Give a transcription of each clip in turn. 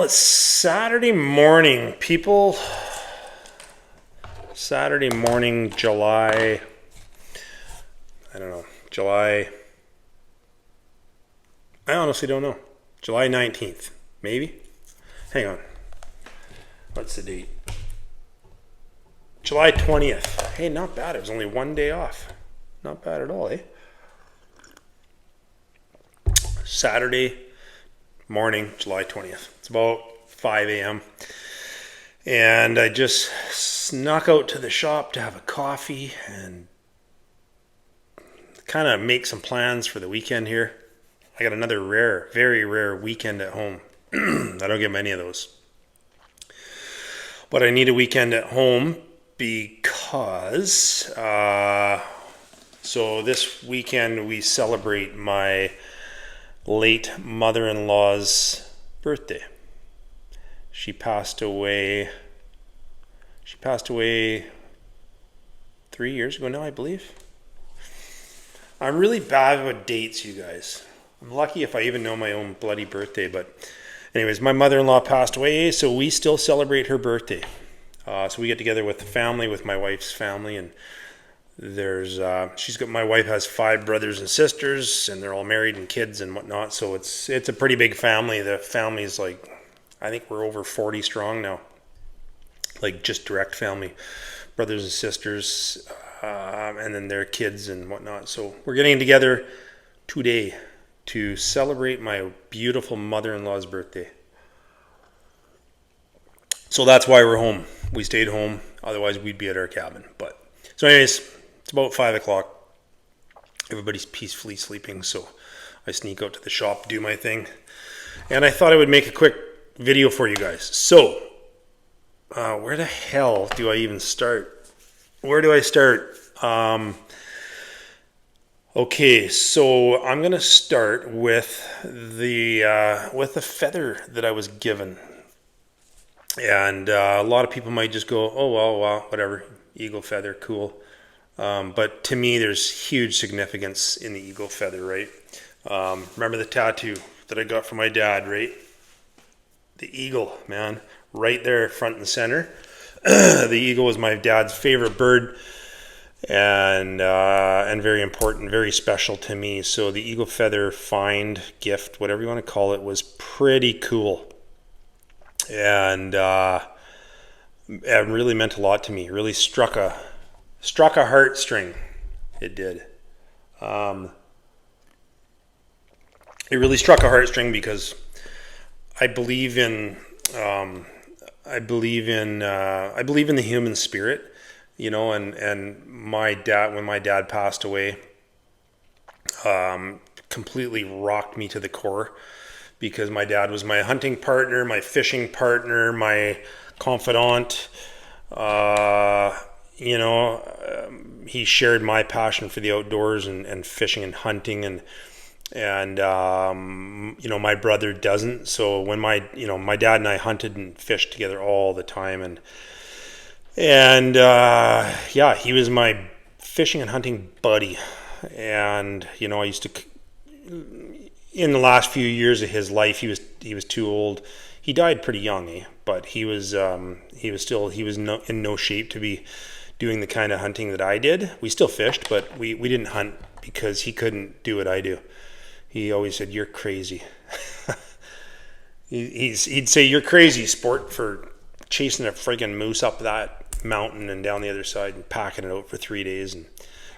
it's Saturday morning, people. Saturday morning, July, I don't know, I honestly don't know. July 19th, maybe? Hang on. What's the date? July 20th. Hey, not bad. It was only one day off. Not bad at all, eh? Saturday morning, July 20th. It's about 5 a.m. And I just snuck out to the shop to have a coffee and kind of make some plans for the weekend here. I got another very rare weekend at home. I don't get many of those. But I need a weekend at home because, so this weekend we celebrate my late mother-in-law's birthday. She passed away 3 years ago now, I believe. I'm really bad with dates, you guys. I'm lucky if I even know my own bloody birthday, but anyways, my mother-in-law passed away, so we still celebrate her birthday. So we get together with the family, with my wife's family, and there's my wife has 5 brothers and sisters, and they're all married and kids and whatnot. So it's a pretty big family. The family's like, I think we're over 40 strong now, like just direct family, brothers and sisters, and then their kids and whatnot. So we're getting together today to celebrate my beautiful mother-in-law's birthday. So that's why we're home. We stayed home. Otherwise, we'd be at our cabin. But so anyways, it's about 5 o'clock. Everybody's peacefully sleeping. So I sneak out to the shop, do my thing. And I thought I would make a quick video for you guys. So where the hell do I even start? Where do I start? Okay, so I'm gonna start with the feather that I was given, and a lot of people might just go, "Oh well, whatever, eagle feather, cool." But to me, there's huge significance in the eagle feather, right? Remember the tattoo that I got from my dad, right? The eagle, man, right there, front and center. The eagle was my dad's favorite bird. And very important, very special to me. So the eagle feather find, gift, whatever you want to call it, was pretty cool, and it really meant a lot to me. It really struck a heartstring. It did. It really struck a heartstring because I believe in the human spirit. You know, and my dad, when my dad passed away, completely rocked me to the core, because my dad was my hunting partner, my fishing partner, my confidant. He shared my passion for the outdoors and fishing and hunting, and my brother doesn't. So when my dad and I hunted and fished together all the time, and he was my fishing and hunting buddy. And I used to, in the last few years of his life, he was too old. He died pretty young, but he was in no shape to be doing the kind of hunting that I did. We still fished, but we didn't hunt because he couldn't do what I do. He always said, "You're crazy." He'd say, "You're crazy, sport, for chasing a friggin' moose up that mountain and down the other side and packing it out for 3 days." And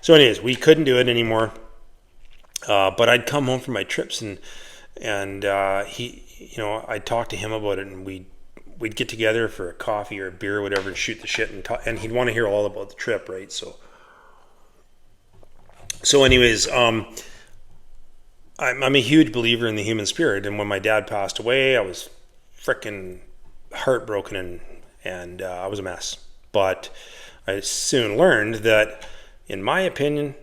so anyways, we couldn't do it anymore. But I'd come home from my trips and I'd talk to him about it, and we'd get together for a coffee or a beer or whatever and shoot the shit, and he'd want to hear all about the trip, right? So anyways, I'm a huge believer in the human spirit, and when my dad passed away, I was freaking heartbroken and I was a mess. But I soon learned that, in my opinion,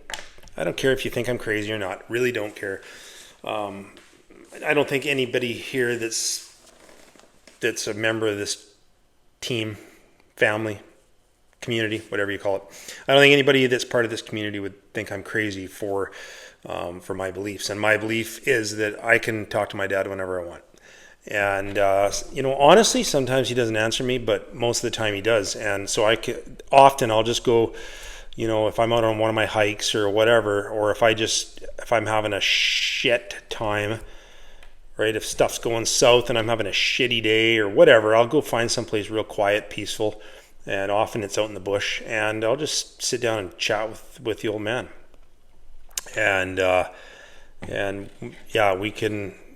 I don't care if you think I'm crazy or not. Really don't care. I don't think anybody here that's a member of this team, family, community, whatever you call it, I don't think anybody that's part of this community would think I'm crazy for my beliefs. And my belief is that I can talk to my dad whenever I want. And, honestly, sometimes he doesn't answer me, but most of the time he does. And so I'll just go, if I'm out on one of my hikes or whatever, or if I'm having a shit time, right? If stuff's going south and I'm having a shitty day or whatever, I'll go find someplace real quiet, peaceful. And often it's out in the bush, and I'll just sit down and chat with the old man. And yeah,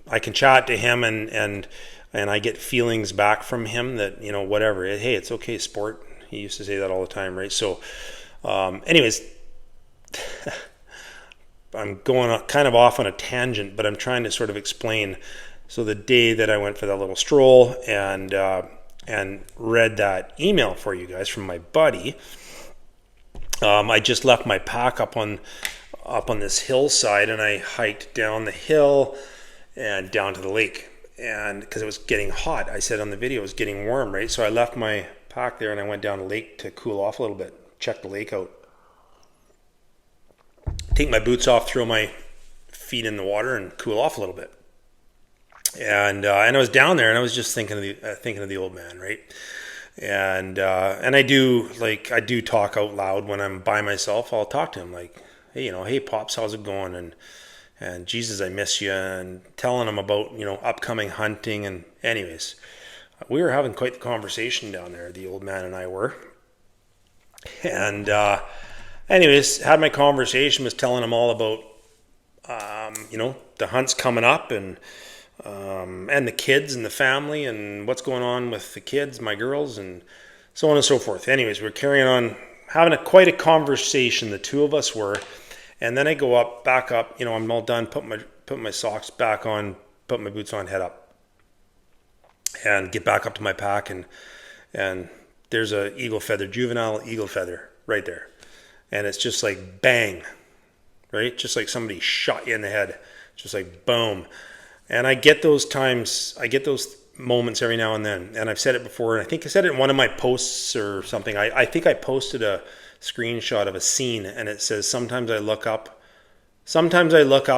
I can chat to him, and I get feelings back from him that, whatever, hey, it's okay, sport. He used to say that all the time, right? So anyways, I'm going kind of off on a tangent, but I'm trying to sort of explain. So the day that I went for that little stroll and read that email for you guys from my buddy, I just left my pack up on this hillside, and I hiked down the hill and down to the lake. And because it was getting hot, I said on the video it was getting warm, right? So I left my pack there and I went down the lake to cool off a little bit, check the lake out, take my boots off, throw my feet in the water, and cool off a little bit. And I was down there, and I was just thinking of the old man, right? And I do talk out loud when I'm by myself. I'll talk to him like, hey pops, how's it going? And Jesus, I miss you, and telling him about upcoming hunting. And anyways, we were having quite the conversation down there, the old man and I were. And anyways, had my conversation, was telling him all about the hunts coming up, and the kids and the family and what's going on with the kids, my girls, and so on and so forth. Anyways, we're carrying on having quite a conversation, the two of us were. And then I go back up, I'm all done, put my socks back on, put my boots on, head up, and get back up to my pack, and there's a juvenile eagle feather right there. And it's just like bang, right? Just like somebody shot you in the head, just like boom. And I get those moments every now and then. And I've said it before, and I think I said it in one of my posts or something. I think I posted a screenshot of a scene, and it says, sometimes I look up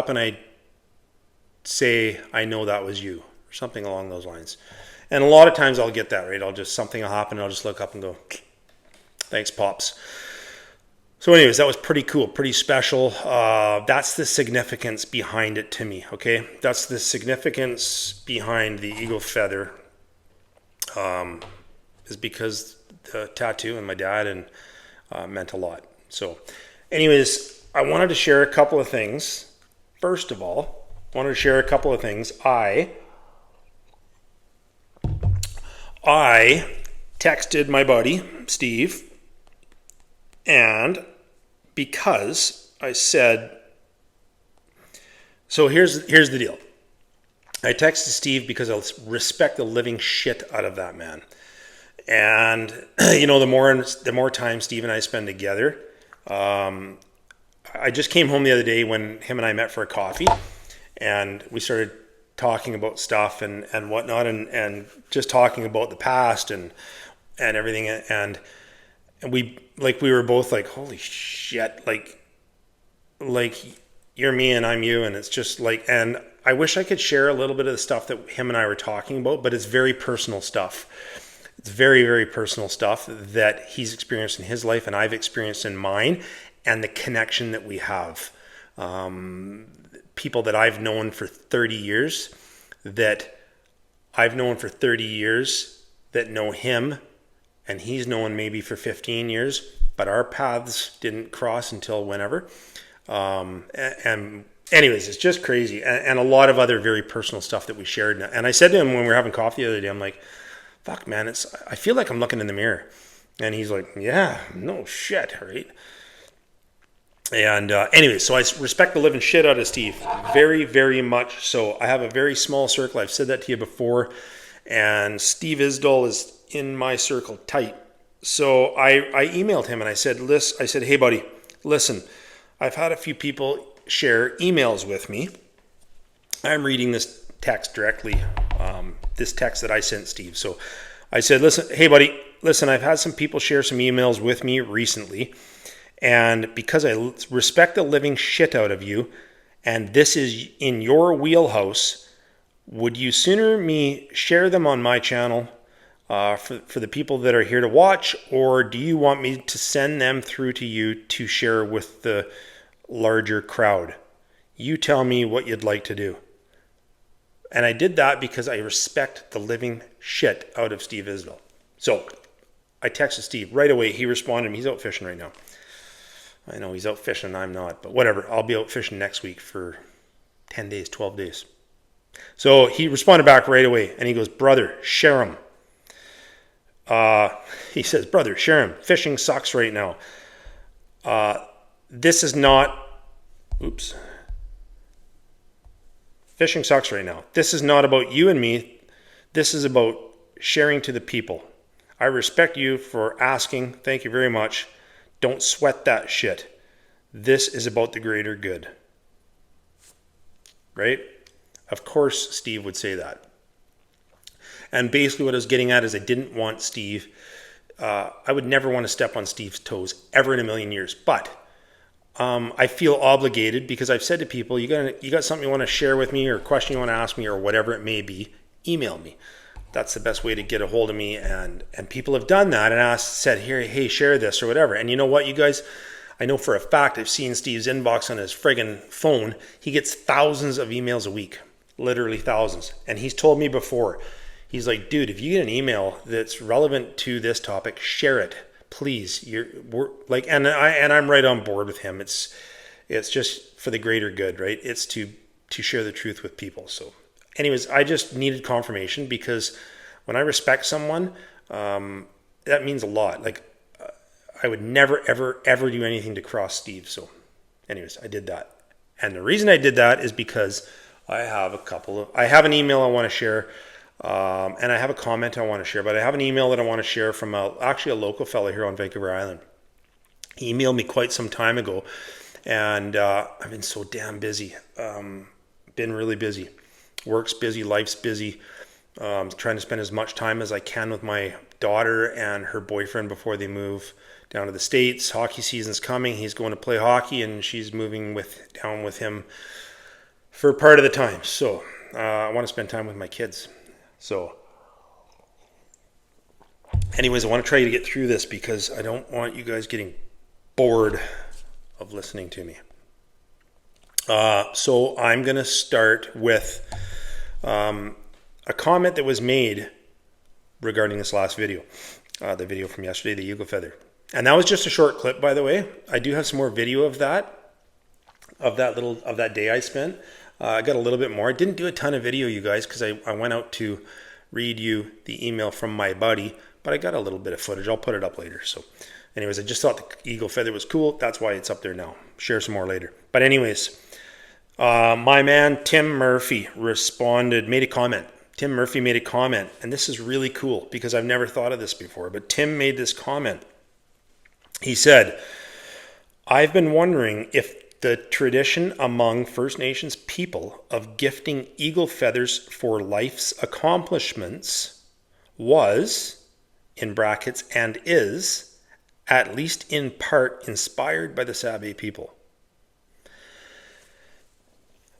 and I say, I know that was you, or something along those lines. And a lot of times I'll get that, right? Something will happen, and I'll just look up and go, thanks, Pops. So anyways, that was pretty cool, pretty special. That's the significance behind it to me, okay? That's the significance behind the eagle feather, is because the tattoo and my dad and meant a lot. So anyways, I wanted to share a couple of things. First of all, I texted my buddy, Steve, and because I said, so here's the deal. I texted Steve because I respect the living shit out of that man. And, the more time Steve and I spend together, I just came home the other day when him and I met for a coffee, and we started talking about stuff and whatnot, and just talking about the past and everything. And we were both like, holy shit, like you're me and I'm you. And it's just like, and I wish I could share a little bit of the stuff that him and I were talking about, but it's very personal stuff. It's very, very personal stuff that he's experienced in his life and I've experienced in mine, and the connection that we have. People that I've known for 30 years that know him, and he's known maybe for 15 years, but our paths didn't cross until whenever. And anyways, it's just crazy. And a lot of other very personal stuff that we shared. And I said to him when we were having coffee the other day, I'm like, fuck, man, I feel like I'm looking in the mirror. And he's like, yeah, no shit, right? And anyway, so I respect the living shit out of Steve. Very, very much so. I have a very small circle. I've said that to you before. And Steve Isdall is in my circle tight. So I emailed him and I said, hey, buddy, listen, I've had a few people share emails with me. I'm reading this text directly, this text that I sent Steve. So I said, hey, buddy, I've had some people share some emails with me recently. And because I respect the living shit out of you, and this is in your wheelhouse, Would you sooner me share them on my channel for the people that are here to watch, or do you want me to send them through to you to share with the larger crowd? You tell me what you'd like to do. And I did that because I respect the living shit out of Steve Isbell. So I texted Steve right away. He responded to me. He's out fishing right now. I know he's out fishing. I'm not, but whatever. I'll be out fishing next week for 10 days, 12 days. So he responded back right away, and he goes, brother, share him. He says, brother, share him. Fishing sucks right now. This is not, fishing sucks right now. This is not about you and me. This is about sharing to the people. I respect you for asking. Thank you very much. Don't sweat that shit. This is about the greater good. Right? Of course Steve would say that. And basically what I was getting at is I didn't want Steve, I would never want to step on Steve's toes ever in a million years. But I feel obligated because I've said to people, you got something you want to share with me or a question you want to ask me or whatever it may be, email me. That's the best way to get a hold of me. And people have done that and said, here, hey, share this or whatever. And you know what, you guys, I know for a fact, I've seen Steve's inbox on his friggin' phone. He gets thousands of emails a week, literally thousands. And he's told me before, he's like, dude, if you get an email that's relevant to this topic, share it, please. And I'm right on board with him. It's just for the greater good, right? It's to share the truth with people. So anyways, I just needed confirmation because when I respect someone, that means a lot. Like I would never, ever, ever do anything to cross Steve. So anyways, I did that. And the reason I did that is because I have an email I want to share. And I have a comment I want to share, but I have an email that I want to share from actually a local fellow here on Vancouver Island. He emailed me quite some time ago, and I've been so damn busy. Been really busy. Work's busy, life's busy. Trying to spend as much time as I can with my daughter and her boyfriend before they move down to the States. Hockey season's coming. He's going to play hockey, and she's moving down with him for part of the time. So I want to spend time with my kids. So anyways, I want to try to get through this because I don't want you guys getting bored of listening to me. So I'm going to start with a comment that was made regarding this last video, the video from yesterday, the eagle feather. And that was just a short clip, by the way. I do have some more video of that day I spent. I got a little bit more. I didn't do a ton of video, you guys, because I went out to read you the email from my buddy, but I got a little bit of footage. I'll put it up later. So anyways, I just thought the eagle feather was cool. That's why it's up there now. Share some more later. But anyways, my man Tim Murphy made a comment. Tim Murphy made a comment, and this is really cool because I've never thought of this before, but Tim made this comment. He said, I've been wondering if the tradition among First Nations people of gifting eagle feathers for life's accomplishments was, in brackets, and is, at least in part, inspired by the Sabe people.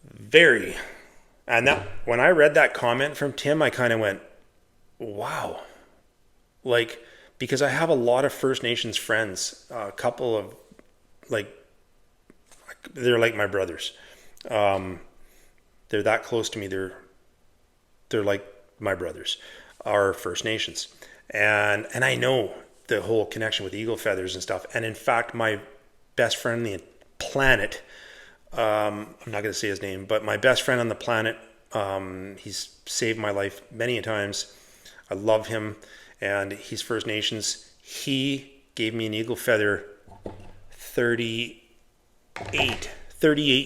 Very. And that, when I read that comment from Tim, I kind of went, wow. Like, because I have a lot of First Nations friends, a couple of, they're like my brothers. They're that close to me. They're like my brothers, are First Nations. And I know the whole connection with eagle feathers and stuff. And in fact, my best friend on the planet, I'm not going to say his name, but my best friend on the planet, he's saved my life many a times. I love him, and he's First Nations. He gave me an eagle feather 38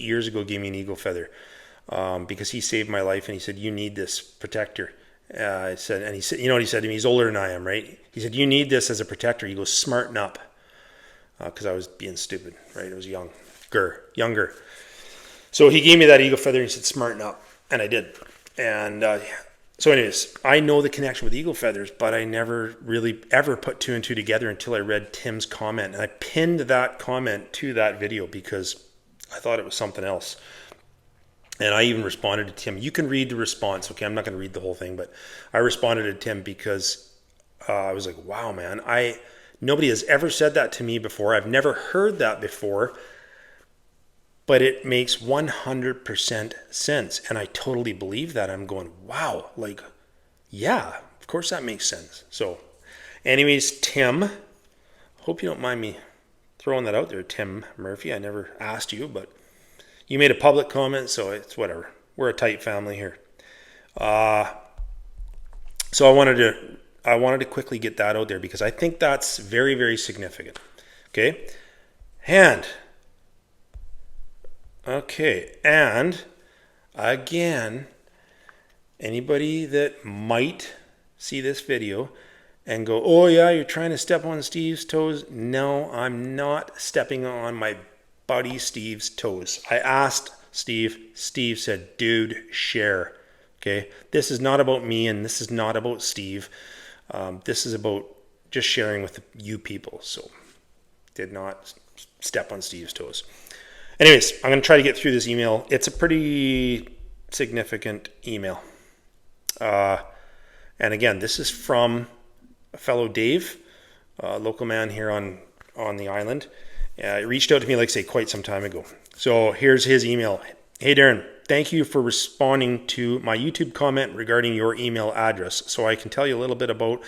years ago, gave me an eagle feather because he saved my life, and he said, you need this protector. I said, and he said, you know what he said to me? He's older than I am, right? He said, you need this as a protector. He goes, smarten up, because I was being stupid, right? I was younger. So he gave me that eagle feather, and he said, smarten up, and I did. And so anyways, I know the connection with eagle feathers, but I never really ever put two and two together until I read Tim's comment. And I pinned that comment to that video because I thought it was something else. And I even responded to Tim. You can read the response. Okay, I'm not going to read the whole thing, but I responded to Tim because I was like, wow, man, nobody has ever said that to me before. I've never heard that before, but it makes 100% sense. And I totally believe that. I'm going, wow, like, yeah, of course that makes sense. So anyways, Tim, hope you don't mind me throwing that out there, Tim Murphy. I never asked you, but you made a public comment, so it's whatever. We're a tight family here. So I wanted to quickly get that out there because I think that's very, very significant. Okay? And again, anybody that might see this video and go, oh yeah, you're trying to step on Steve's toes. No, I'm not stepping on my buddy Steve's toes. I asked Steve. Steve said, dude, share. Okay? This is not about me and this is not about Steve. This is about just sharing with you people. So did not step on Steve's toes. Anyways, I'm going to try to get through this email. It's a pretty significant email. And again, this is from a fellow Dave, a local man here on the island. He reached out to me, like I say, quite some time ago. So here's his email. Hey, Darren, thank you for responding to my YouTube comment regarding your email address so I can tell you a little bit about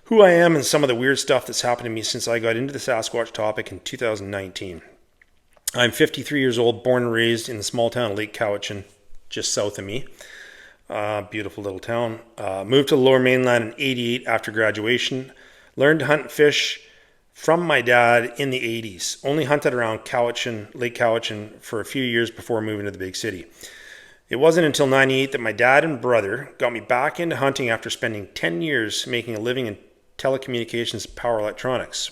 who I am and some of the weird stuff that's happened to me since I got into the Sasquatch topic in 2019. I'm 53 years old, born and raised in the small town of Lake Cowichan, just south of me. Beautiful little town. Moved to the Lower Mainland in 88 after graduation. Learned to hunt and fish from my dad in the 80s. Only hunted around Cowichan, Lake Cowichan for a few years before moving to the big city. It wasn't until 98 that my dad and brother got me back into hunting after spending 10 years making a living in telecommunications and power electronics.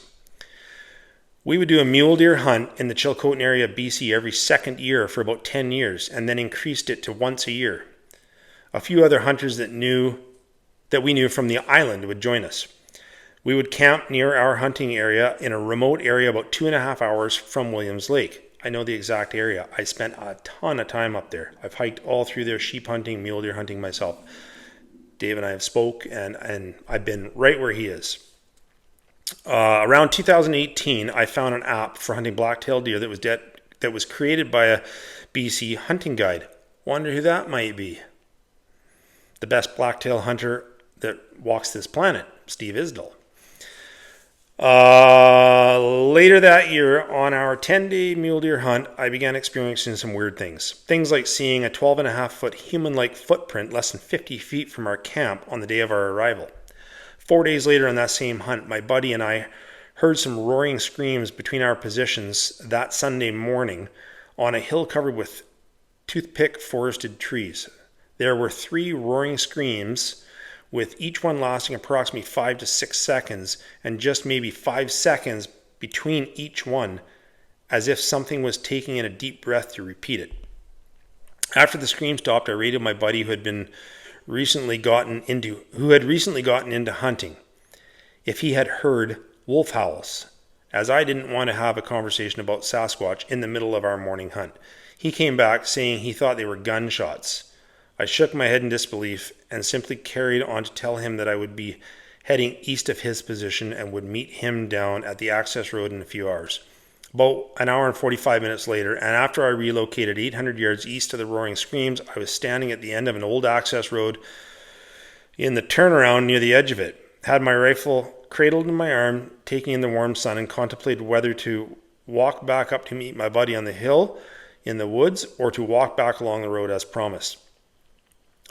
We would do a mule deer hunt in the Chilcotin area of BC every second year for about 10 years and then increased it to once a year. A few other hunters that we knew from the island would join us. We would camp near our hunting area in a remote area about 2.5 hours from Williams Lake. I know the exact area. I spent a ton of time up there. I've hiked all through there, sheep hunting, mule deer hunting myself. Dave and I have spoke, and I've been right where he is. Around 2018, I found an app for hunting black-tailed deer that was created by a BC hunting guide. Wonder who that might be. The best black-tailed hunter that walks this planet, Steve Isdall. Later that year, on our 10-day mule deer hunt, I began experiencing some weird things. Things like seeing a 12.5-foot human-like footprint less than 50 feet from our camp on the day of our arrival. 4 days later on that same hunt, my buddy and I heard some roaring screams between our positions that Sunday morning on a hill covered with toothpick forested trees. There were 3 roaring screams, with each one lasting approximately 5 to 6 seconds, and just maybe 5 seconds between each one, as if something was taking in a deep breath to repeat it. After the scream stopped, I radioed my buddy who had recently gotten into hunting, if he had heard wolf howls, as I didn't want to have a conversation about Sasquatch in the middle of our morning hunt. He came back saying he thought they were gunshots. I shook my head in disbelief and simply carried on to tell him that I would be heading east of his position and would meet him down at the access road in a few hours. About an hour and 45 minutes later, and after I relocated 800 yards east of the roaring screams, I was standing at the end of an old access road in the turnaround near the edge of it. Had my rifle cradled in my arm, taking in the warm sun, and contemplated whether to walk back up to meet my buddy on the hill in the woods or to walk back along the road as promised.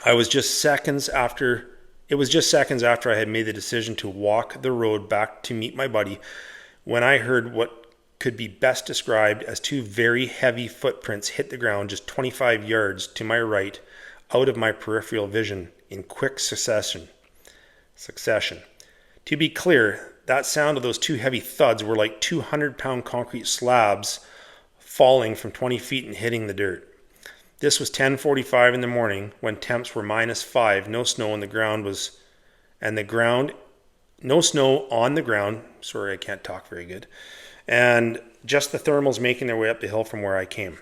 It was just seconds after I had made the decision to walk the road back to meet my buddy when I heard what could be best described as 2 very heavy footprints hit the ground just 25 yards to my right, out of my peripheral vision in quick succession. To be clear, that sound of those 2 heavy thuds were like 200-pound concrete slabs falling from 20 feet and hitting the dirt. This was 10:45 in the morning when temps were -5, no snow on the ground, sorry, I can't talk very good, and just the thermals making their way up the hill from where I came.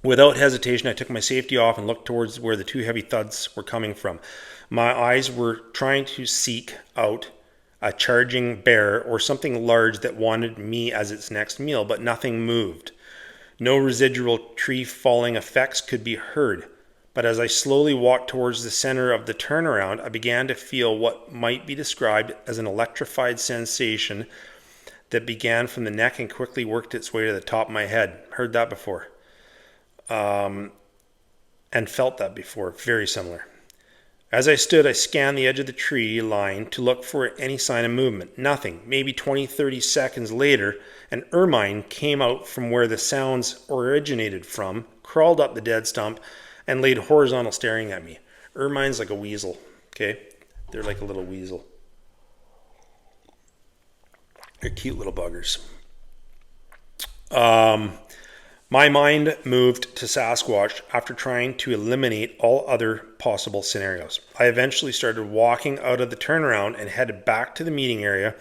Without hesitation, I took my safety off and looked towards where the two heavy thuds were coming from. My eyes were trying to seek out a charging bear or something large that wanted me as its next meal, but nothing moved. No residual tree falling effects could be heard. But as I slowly walked towards the center of the turnaround, I began to feel what might be described as an electrified sensation that began from the neck and quickly worked its way to the top of my head. Heard that before. And felt that before. Very similar. As I stood, I scanned the edge of the tree line to look for any sign of movement. Nothing. Maybe 20, 30 seconds later, an ermine came out from where the sounds originated from, crawled up the dead stump, and laid horizontal staring at me. Ermine's like a weasel, okay? They're like a little weasel. They're cute little buggers. My mind moved to Sasquatch after trying to eliminate all other possible scenarios. I eventually started walking out of the turnaround and headed back to the meeting area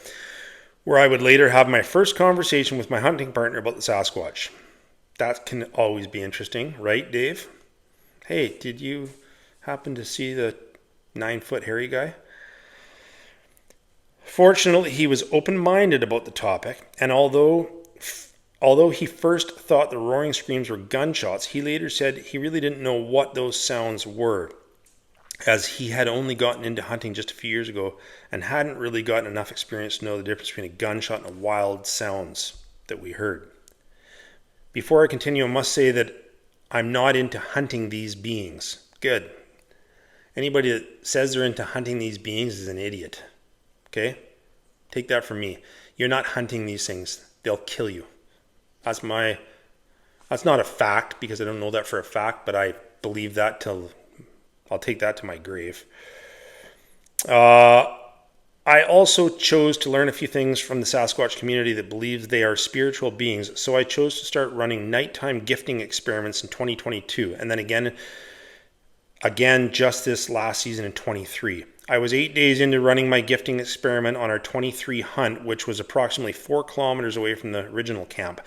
where I would later have my first conversation with my hunting partner about the Sasquatch. That can always be interesting, right, Dave? Hey, did you happen to see the 9-foot hairy guy? Fortunately, he was open-minded about the topic, and although he first thought the roaring screams were gunshots, he later said he really didn't know what those sounds were, as he had only gotten into hunting just a few years ago and hadn't really gotten enough experience to know the difference between a gunshot and the wild sounds that we heard. Before I continue, I must say that I'm not into hunting these beings. Good. Anybody that says they're into hunting these beings is an idiot. Okay? Take that from me. You're not hunting these things. They'll kill you. That's not a fact because I don't know that for a fact, but I believe that till I'll take that to my grave. I also chose to learn a few things from the Sasquatch community that believes they are spiritual beings, so I chose to start running nighttime gifting experiments in 2022, and then again just this last season in 23. I was 8 days into running my gifting experiment on our 23 hunt, which was approximately 4 kilometers away from the original camp,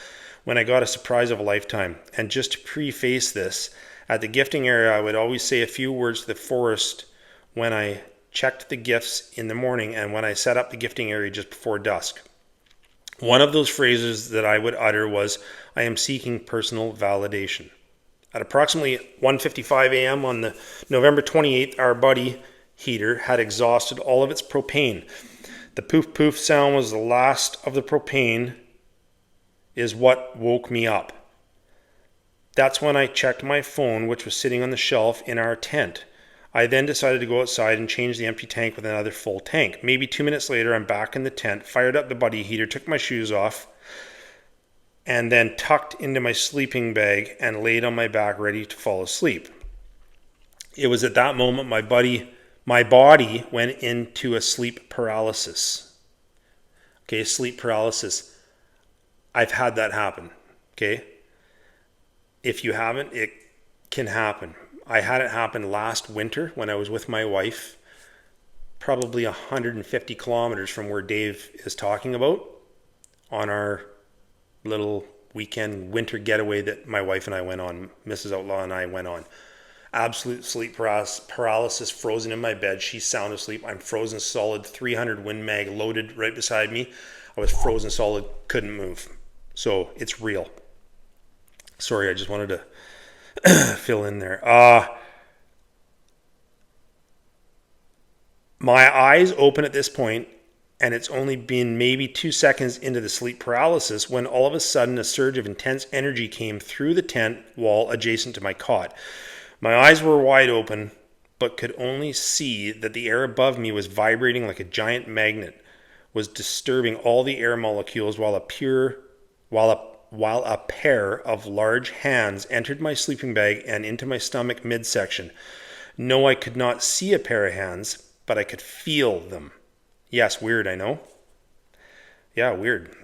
when I got a surprise of a lifetime. And just to preface this, at the gifting area, I would always say a few words to the forest when I checked the gifts in the morning and when I set up the gifting area just before dusk. One of those phrases that I would utter was, "I am seeking personal validation." At approximately 1:55 a.m. on the November 28th, our buddy heater had exhausted all of its propane. The poof poof sound was the last of the propane is what woke me up. That's when I checked my phone, which was sitting on the shelf in our tent. I then decided to go outside and change the empty tank with another full tank. Maybe 2 minutes later, I'm back in the tent, fired up the buddy heater, took my shoes off, and then tucked into my sleeping bag and laid on my back ready to fall asleep. It was at that moment my body went into a sleep paralysis. Okay, sleep paralysis. I've had that happen. Okay? If you haven't, it can happen. I had it happen last winter when I was with my wife, probably 150 kilometers from where Dave is talking about, on our little weekend winter getaway that my wife and I went on, Mrs. Outlaw and I went on. Absolute sleep paralysis, frozen in my bed. She's sound asleep. I'm frozen solid, 300 Win Mag loaded right beside me. I was frozen solid, couldn't move. So it's real. Sorry, I just wanted to fill in there. My eyes open at this point, and it's only been maybe 2 seconds into the sleep paralysis when all of a sudden a surge of intense energy came through the tent wall adjacent to my cot. My eyes were wide open, but could only see that the air above me was vibrating like a giant magnet, was disturbing all the air molecules while a pair of large hands entered my sleeping bag and into my stomach midsection. No, I could not see a pair of hands, but I could feel them. Yes, weird, I know. Yeah, weird.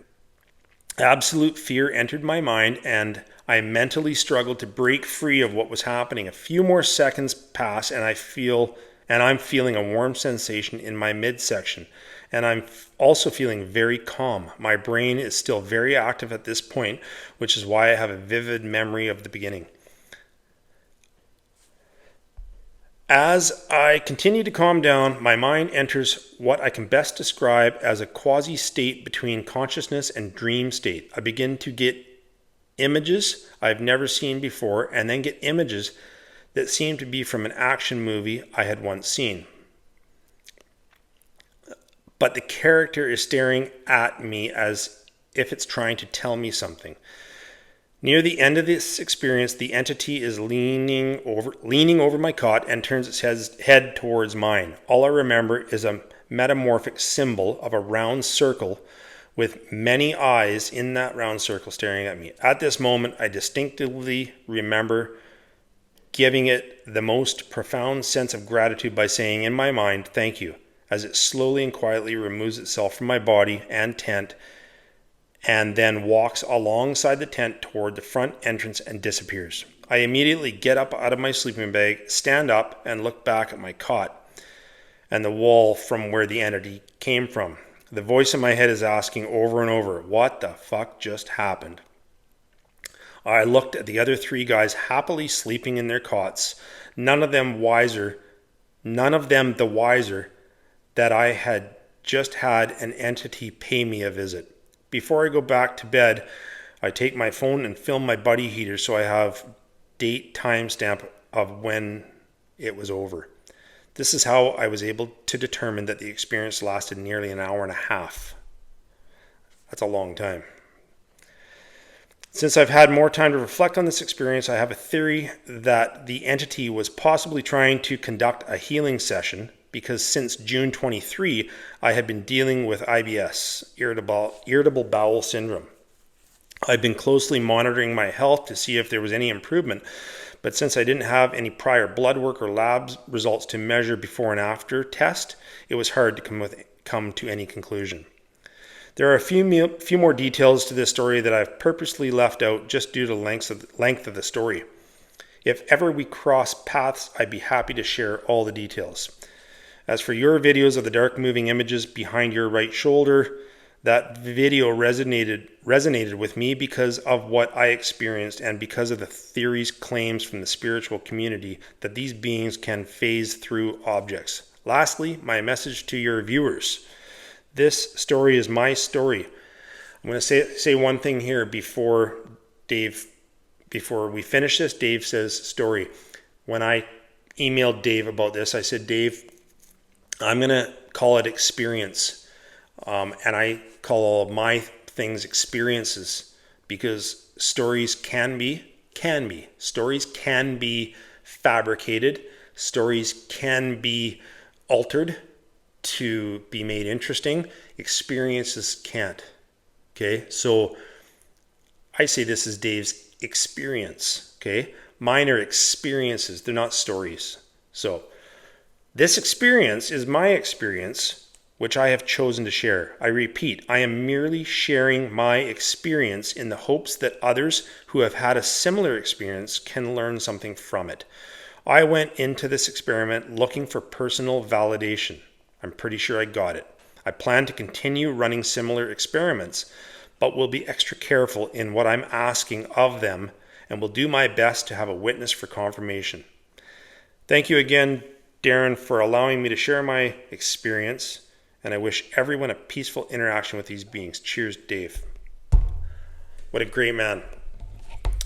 Absolute fear entered my mind, and I mentally struggled to break free of what was happening. A few more seconds pass, and I'm feeling a warm sensation in my midsection. And I'm also feeling very calm. My brain is still very active at this point, which is why I have a vivid memory of the beginning. As I continue to calm down, my mind enters what I can best describe as a quasi state between consciousness and dream state. I begin to get images I've never seen before, and then get images that seem to be from an action movie I had once seen. But the character is staring at me as if it's trying to tell me something. Near the end of this experience, the entity is leaning over my cot and turns its head towards mine. All I remember is a metamorphic symbol of a round circle with many eyes in that round circle staring at me. At this moment, I distinctively remember giving it the most profound sense of gratitude by saying in my mind, "Thank you," as it slowly and quietly removes itself from my body and tent, and then walks alongside the tent toward the front entrance and disappears. I immediately get up out of my sleeping bag, stand up, and look back at my cot and the wall from where the entity came from. The voice in my head is asking over and over, what the fuck just happened? I looked at the other three guys happily sleeping in their cots, none of them the wiser that I had just had an entity pay me a visit. Before I go back to bed, I take my phone and film my buddy heater so I have date timestamp of when it was over. This is how I was able to determine that the experience lasted nearly an hour and a half. That's a long time. Since I've had more time to reflect on this experience, I have a theory that the entity was possibly trying to conduct a healing session, because since June 23, I had been dealing with IBS, irritable bowel syndrome. I've been closely monitoring my health to see if there was any improvement, but since I didn't have any prior blood work or labs results to measure before and after test, it was hard to come to any conclusion. There are a few more details to this story that I've purposely left out just due to length of the story. If ever we cross paths, I'd be happy to share all the details. As for your videos of the dark moving images behind your right shoulder, that video resonated with me because of what I experienced and because of the theory's claims from the spiritual community that these beings can phase through objects. Lastly, my message to your viewers. This story is my story. I'm going to say one thing here before we finish this. Dave says story. When I emailed Dave about this, I said, Dave, I'm going to call it experience. And I call all of my things experiences, because stories can be fabricated. Stories can be altered to be made interesting. Experiences can't. Okay. So I say this is Dave's experience. Okay. Mine are experiences. They're not stories. So this experience is my experience, which I have chosen to share. I repeat, I am merely sharing my experience in the hopes that others who have had a similar experience can learn something from it. I went into this experiment looking for personal validation. I'm pretty sure I got it. I plan to continue running similar experiments, but will be extra careful in what I'm asking of them and will do my best to have a witness for confirmation. Thank you again, Darren, for allowing me to share my experience, and I wish everyone a peaceful interaction with these beings. Cheers, Dave. What a great man.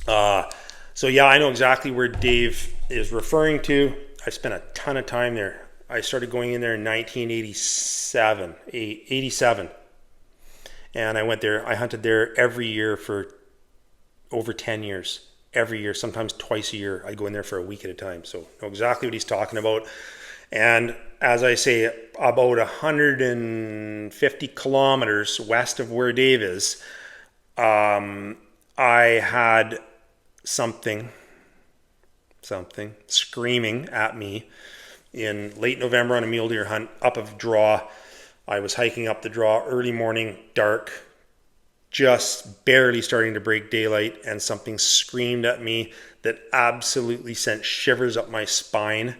So yeah, I know exactly where Dave is referring to. I spent a ton of time there. I started going in there in 1987, and I went there. I hunted there every year for over 10 years. Every year, sometimes twice a year, I go in there for a week at a time. So I know exactly what he's talking about. And as I say, about 150 kilometers west of where Dave is, I had something screaming at me in late November on a mule deer hunt up a draw. I was hiking up the draw early morning, dark, just barely starting to break daylight, and something screamed at me that absolutely sent shivers up my spine.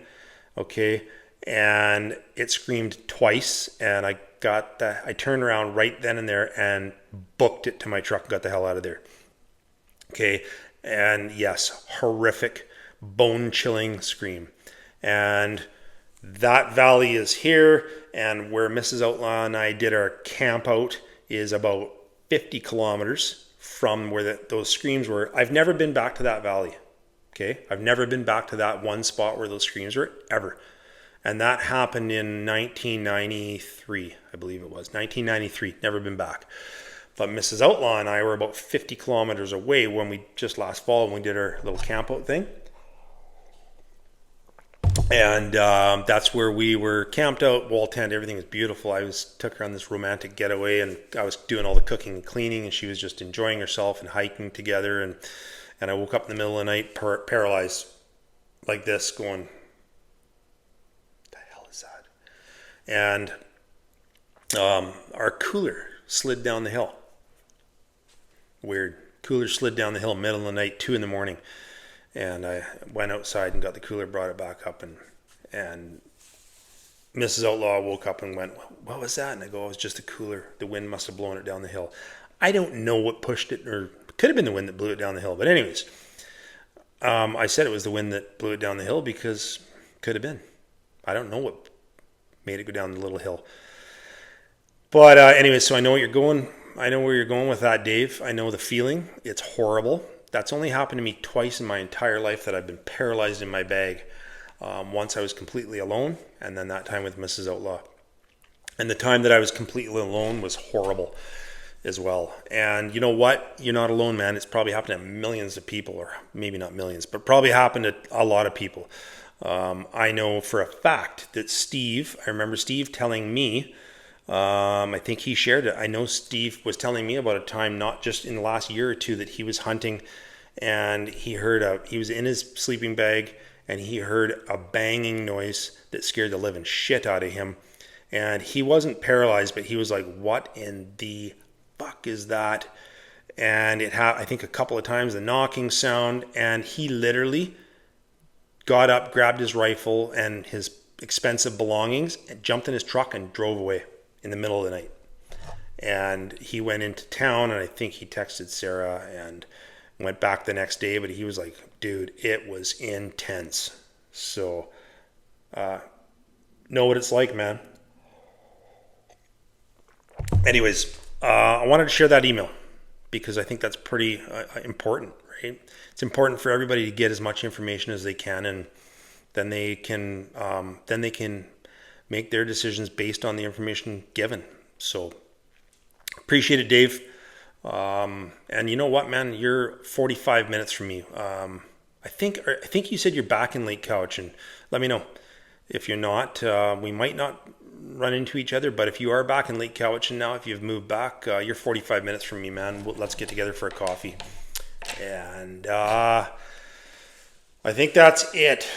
Okay. And it screamed twice, and I turned around right then and there and booked it to my truck and got the hell out of there. Okay. And yes, horrific, bone chilling scream. And that valley is here, and where Mrs. Outlaw and I did our camp out is about 50 kilometers from where those screams were. I've never been back to that valley. Okay, I've never been back to that one spot where those screams were, ever. And that happened in 1993, I believe it was. 1993, never been back. But Mrs. Outlaw and I were about 50 kilometers away when we just last fall when we did our little camp out thing. And that's where we were camped out, wall tent, everything was beautiful. I took her on this romantic getaway, and I was doing all the cooking and cleaning, and she was just enjoying herself and hiking together. And I woke up in the middle of the night paralyzed like this, going, the hell is that? And our cooler slid down the hill. Weird. Cooler slid down the hill, middle of the night, 2 a.m. And I went outside and got the cooler, brought it back up, and Mrs. Outlaw woke up and went, what was that? And I go, it was just the cooler. The wind must have blown it down the hill. I don't know what pushed it, or it could have been the wind that blew it down the hill. But anyways, I said it was the wind that blew it down the hill because it could have been. I don't know what made it go down the little hill. But anyways, so I know what you're going. I know where you're going with that, Dave. I know the feeling. It's horrible. That's only happened to me twice in my entire life that I've been paralyzed in my bag. Once I was completely alone, and then that time with Mrs. Outlaw. And the time that I was completely alone was horrible as well. And you know what? You're not alone, man. It's probably happened to millions of people, or maybe not millions, but probably happened to a lot of people. I know for a fact that Steve, I remember Steve telling me, I think he shared it. I know Steve was telling me about a time, not just in the last year or two, that he was hunting and he was in his sleeping bag and he heard a banging noise that scared the living shit out of him. And he wasn't paralyzed, but he was like, what in the fuck is that? And it had, I think, a couple of times the knocking sound, and he literally got up, grabbed his rifle and his expensive belongings and jumped in his truck and drove away in the middle of the night. And he went into town, and I think he texted Sarah and went back the next day, but he was like, dude, it was intense. So know what it's like, man. Anyways, I wanted to share that email because I think that's pretty important, right? It's important for everybody to get as much information as they can, and then they can make their decisions based on the information given. So appreciate it, Dave. And you know what, man, you're 45 minutes from me. I think you said you're back in Lake Couch, and let me know. If you're not, we might not run into each other, but if you are back in Lake Cowichan now, if you've moved back, you're 45 minutes from me, man. Let's get together for a coffee. And I think that's it.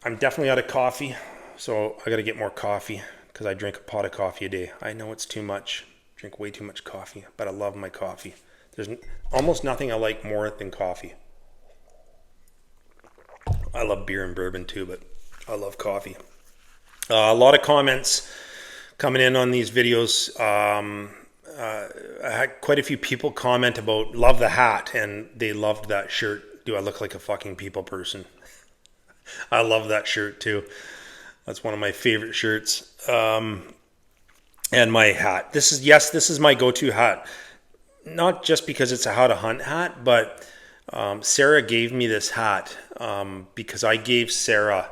I'm definitely out of coffee, so I got to get more coffee because I drink a pot of coffee a day. I know it's too much. Drink way too much coffee, but I love my coffee. There's almost nothing I like more than coffee. I love beer and bourbon too, but I love coffee. A lot of comments coming in on these videos. I had quite a few people comment about love the hat, and they loved that shirt. Do I look like a fucking people person? I love that shirt too. That's one of my favorite shirts. And my hat. This is my go-to hat. Not just because it's a how to hunt hat, but Sarah gave me this hat because I gave Sarah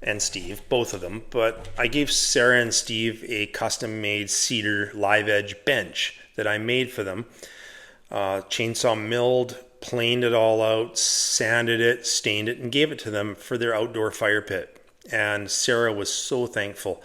and Steve, both of them, but I gave Sarah and Steve a custom-made cedar live edge bench that I made for them. Chainsaw milled, planed it all out, sanded it, stained it, and gave it to them for their outdoor fire pit. And Sarah was so thankful.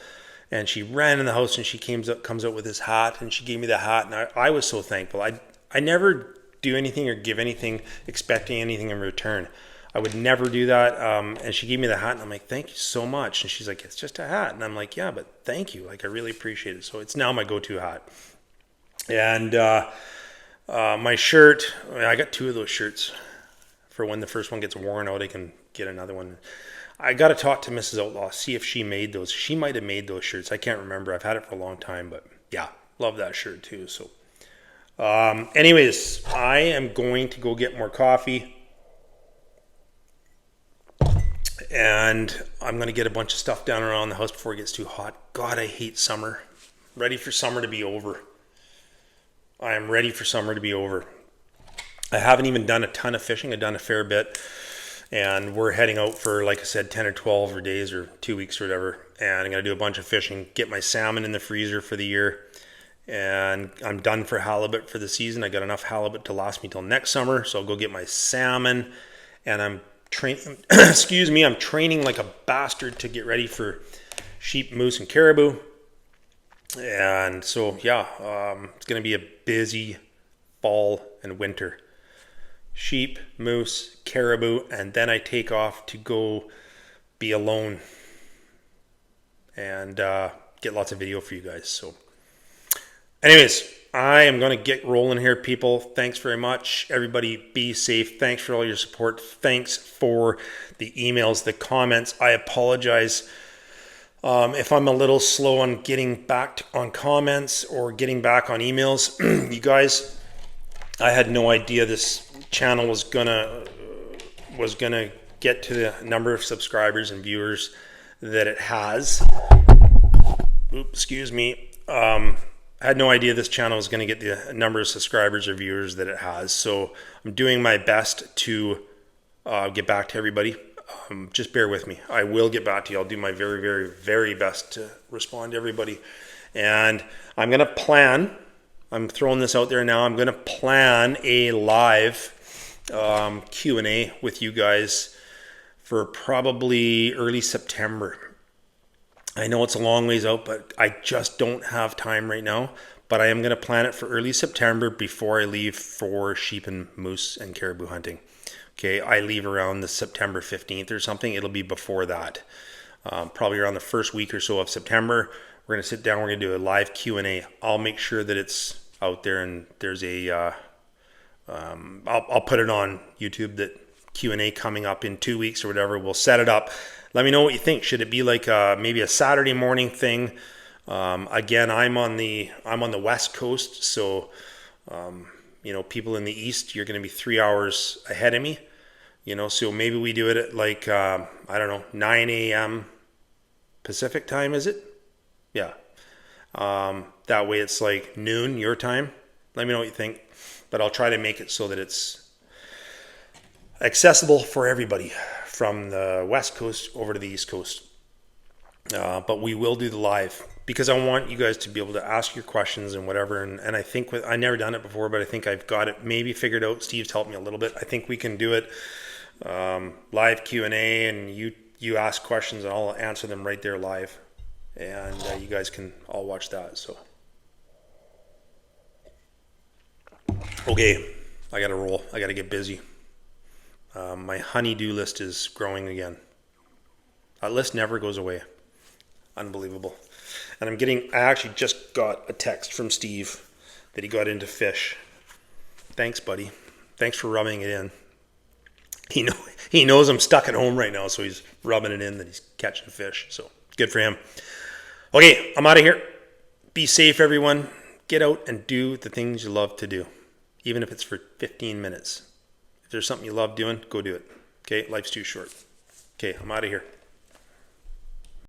And she ran in the house and she comes out with this hat, and she gave me the hat, and I was so thankful. I never do anything or give anything expecting anything in return. I would never do that. And she gave me the hat, and I'm like, thank you so much. And she's like, it's just a hat. And I'm like, yeah, but thank you. Like, I really appreciate it. So it's now my go-to hat. And my shirt, I got 2 of those shirts. For when the first one gets worn out, I can get another one. I got to talk to Mrs. Outlaw, see if she made those. She might have made those shirts. I can't remember. I've had it for a long time, but yeah, love that shirt too. So anyways, I am going to go get more coffee. And I'm going to get a bunch of stuff down around the house before it gets too hot. God, I hate summer. Ready for summer to be over. I am ready for summer to be over. I haven't even done a ton of fishing. I've done a fair bit. And we're heading out for, like I said, 10 or 12 or days or 2 weeks or whatever. And I'm going to do a bunch of fishing, get my salmon in the freezer for the year. And I'm done for halibut for the season. I got enough halibut to last me till next summer. So I'll go get my salmon. And I'm training, excuse me, I'm training like a bastard to get ready for sheep, moose, and caribou. And so, yeah, it's going to be a busy fall and winter. Sheep, moose, caribou, and then I take off to go be alone and get lots of video for you guys. So anyways, I am going to get rolling here, people. Thanks very much. Everybody be safe. Thanks for all your support. Thanks for the emails, the comments. I apologize if I'm a little slow on getting back on comments or getting back on emails. You guys, I had no idea this channel was gonna get to the number of subscribers and viewers that it has. Oops, excuse me. I had no idea this channel was going to get the number of subscribers or viewers that it has. So I'm doing my best to get back to everybody. Just bear with me. I will get back to you. I'll do my very, very, very best to respond to everybody. And I'm going to plan, I'm throwing this out there now, I'm going to plan a live Q&A with you guys for probably early September. I know it's a long ways out, but I just don't have time right now. But I am going to plan it for early September before I leave for sheep and moose and caribou hunting. Okay, I leave around the September 15th or something. It'll be before that. Probably around the first week or so of September. We're going to sit down. We're going to do a live Q&A. I'll make sure that it's out there, and there's a... I'll put it on YouTube, that Q&A coming up in 2 weeks or whatever. We'll set it up. Let me know what you think. Should it be like maybe a Saturday morning thing? Again, I'm on the West Coast, so people in the East, you're going to be 3 hours ahead of me. So maybe we do it at like I don't know, 9 a.m. Pacific time. Is it? Yeah. That way it's like noon your time. Let me know what you think. But I'll try to make it so that it's accessible for everybody from the West Coast over to the East Coast. But we will do the live because I want you guys to be able to ask your questions and whatever. And I think I never done it before, but I think I've got it maybe figured out. Steve's helped me a little bit. I think we can do it live Q&A, and you ask questions and I'll answer them right there live. And you guys can all watch that. So. Okay, I gotta roll. I gotta get busy. My honey-do list is growing again. That list never goes away. Unbelievable. And I actually just got a text from Steve that he got into fish. Thanks, buddy. Thanks for rubbing it in. He knows I'm stuck at home right now, so he's rubbing it in that he's catching fish. So good for him. Okay, I'm out of here. Be safe, everyone. Get out and do the things you love to do, even if it's for 15 minutes. If there's something you love doing, go do it. Okay, life's too short. Okay, I'm out of here.